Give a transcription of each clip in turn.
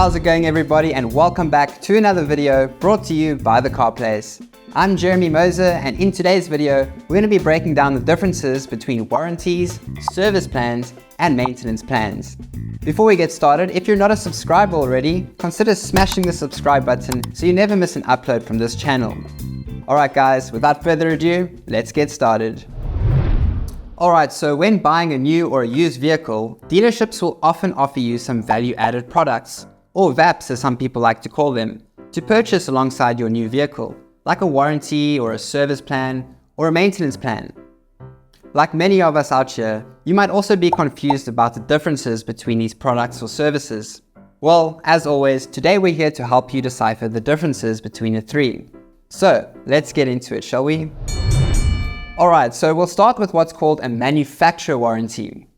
How's it going, everybody, and welcome back to another video brought to you by The Car Place. I'm Jeremy Moser, and in today's video we're going to be breaking down the differences between warranties, service plans and maintenance plans. Before we get started, if you're not a subscriber already, consider smashing the subscribe button so you never miss an upload from this channel. Alright guys, without further ado, let's get started. Alright, so when buying a new or a used vehicle, dealerships will often offer you some value-added products, or VAPs as some people like to call them, to purchase alongside your new vehicle, like a warranty or a service plan or a maintenance plan. Like many of us out here, you might also be confused about the differences between these products or services. Well, as always, today we're here to help you decipher the differences between the three. So, let's get into it, shall we? Alright, so we'll start with what's called a manufacturer warranty.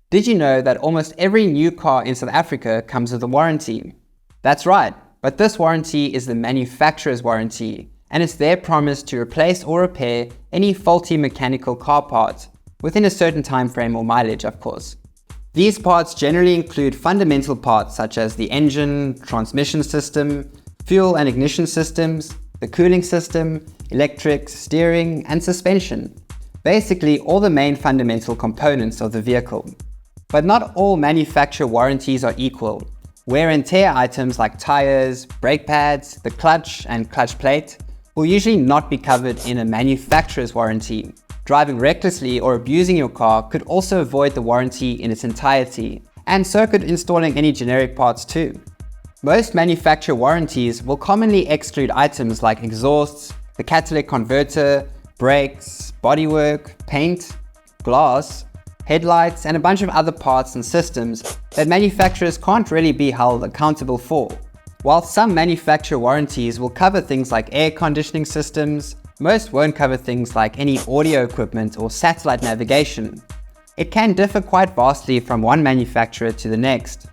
Did you know that almost every new car in South Africa comes with a warranty? That's right, but this warranty is the manufacturer's warranty, and it's their promise to replace or repair any faulty mechanical car part, within a certain time frame or mileage, of course. These parts generally include fundamental parts such as the engine, transmission system, fuel and ignition systems, the cooling system, electrics, steering, and suspension. Basically, all the main fundamental components of the vehicle. But not all manufacturer warranties are equal. Wear and tear items like tires, brake pads, the clutch, and clutch plate will usually not be covered in a manufacturer's warranty. Driving recklessly or abusing your car could also avoid the warranty in its entirety, and so could installing any generic parts too. Most manufacturer warranties will commonly exclude items like exhausts, the catalytic converter, brakes, bodywork, paint, glass, headlights, and a bunch of other parts and systems that manufacturers can't really be held accountable for. While some manufacturer warranties will cover things like air conditioning systems, most won't cover things like any audio equipment or satellite navigation. It can differ quite vastly from one manufacturer to the next.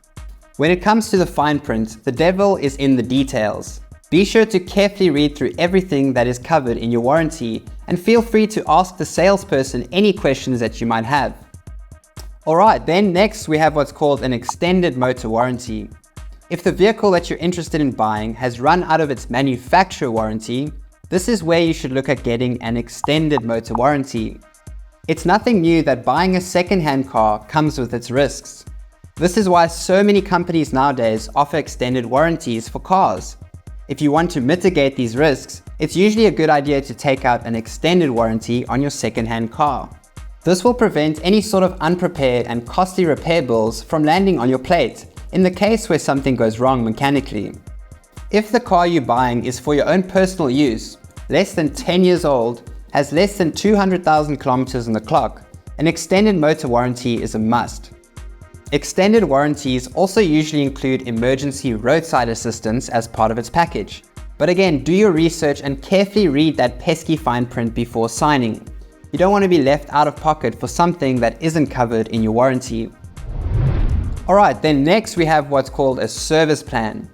When it comes to the fine print, the devil is in the details. Be sure to carefully read through everything that is covered in your warranty, and feel free to ask the salesperson any questions that you might have. Alright, then next we have what's called an extended motor warranty. If the vehicle that you're interested in buying has run out of its manufacturer warranty, this is where you should look at getting an extended motor warranty. It's nothing new that buying a second-hand car comes with its risks. This is why so many companies nowadays offer extended warranties for cars. If you want to mitigate these risks, it's usually a good idea to take out an extended warranty on your second-hand car. This will prevent any sort of unprepared and costly repair bills from landing on your plate in the case where something goes wrong mechanically. If the car you're buying is for your own personal use, less than 10 years old, has less than 200,000 kilometers on the clock, an extended motor warranty is a must. Extended warranties also usually include emergency roadside assistance as part of its package. But again, do your research and carefully read that pesky fine print before signing. You don't want to be left out of pocket for something that isn't covered in your warranty. Alright, then next we have what's called a service plan.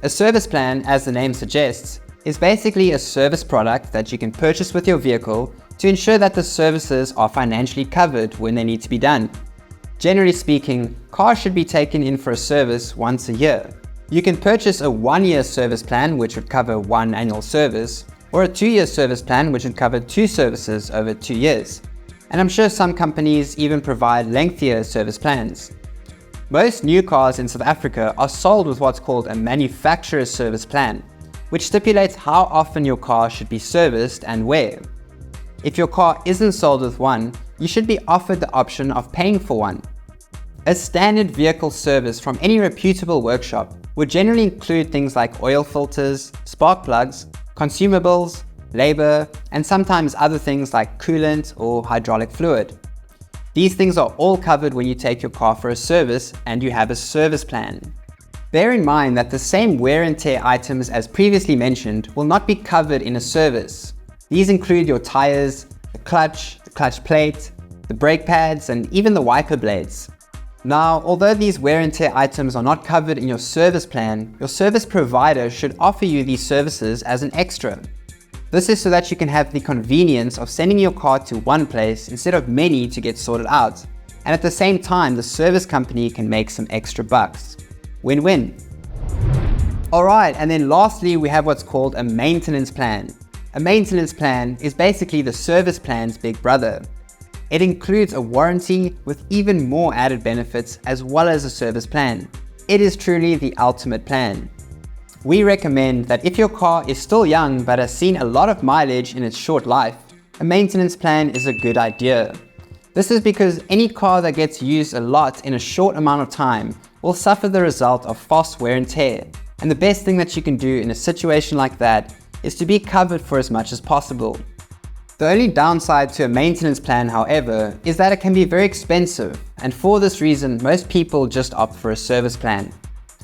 A service plan, as the name suggests, is basically a service product that you can purchase with your vehicle to ensure that the services are financially covered when they need to be done. Generally speaking, cars should be taken in for a service once a year. You can purchase a 1-year service plan, which would cover 1 annual service, or a 2-year service plan, which would cover 2 services over 2 years. And I'm sure some companies even provide lengthier service plans. Most new cars in South Africa are sold with what's called a manufacturer's service plan, which stipulates how often your car should be serviced and where. If your car isn't sold with one, you should be offered the option of paying for one. A standard vehicle service from any reputable workshop would generally include things like oil filters, spark plugs, consumables, labor, and sometimes other things like coolant or hydraulic fluid. These things are all covered when you take your car for a service and you have a service plan. Bear in mind that the same wear and tear items as previously mentioned will not be covered in a service. These include your tires, the clutch plate, the brake pads, and even the wiper blades. Now, although these wear and tear items are not covered in your service plan, your service provider should offer you these services as an extra. This is so that you can have the convenience of sending your car to one place instead of many to get sorted out, and at the same time the service company can make some extra bucks. Win-win. Alright, and then lastly we have what's called a maintenance plan. A maintenance plan is basically the service plan's big brother. It includes a warranty with even more added benefits as well as a service plan. It is truly the ultimate plan. We recommend that if your car is still young but has seen a lot of mileage in its short life, a maintenance plan is a good idea. This is because any car that gets used a lot in a short amount of time will suffer the result of fast wear and tear. And the best thing that you can do in a situation like that is to be covered for as much as possible. The only downside to a maintenance plan, however, is that it can be very expensive, and for this reason most people just opt for a service plan.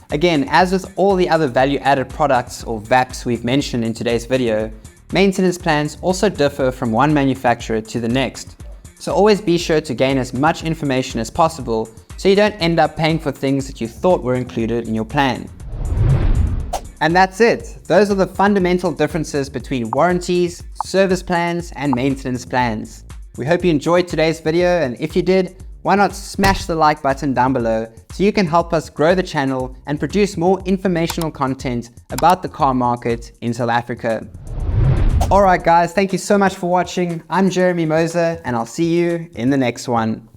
Again, as with all the other value-added products or VAPs we've mentioned in today's video, maintenance plans also differ from one manufacturer to the next. So always be sure to gain as much information as possible so you don't end up paying for things that you thought were included in your plan. And that's it. Those are the fundamental differences between warranties, service plans, and maintenance plans. We hope you enjoyed today's video, and if you did, why not smash the like button down below so you can help us grow the channel and produce more informational content about the car market in South Africa. Alright guys, thank you so much for watching. I'm Jeremy Moser, and I'll see you in the next one.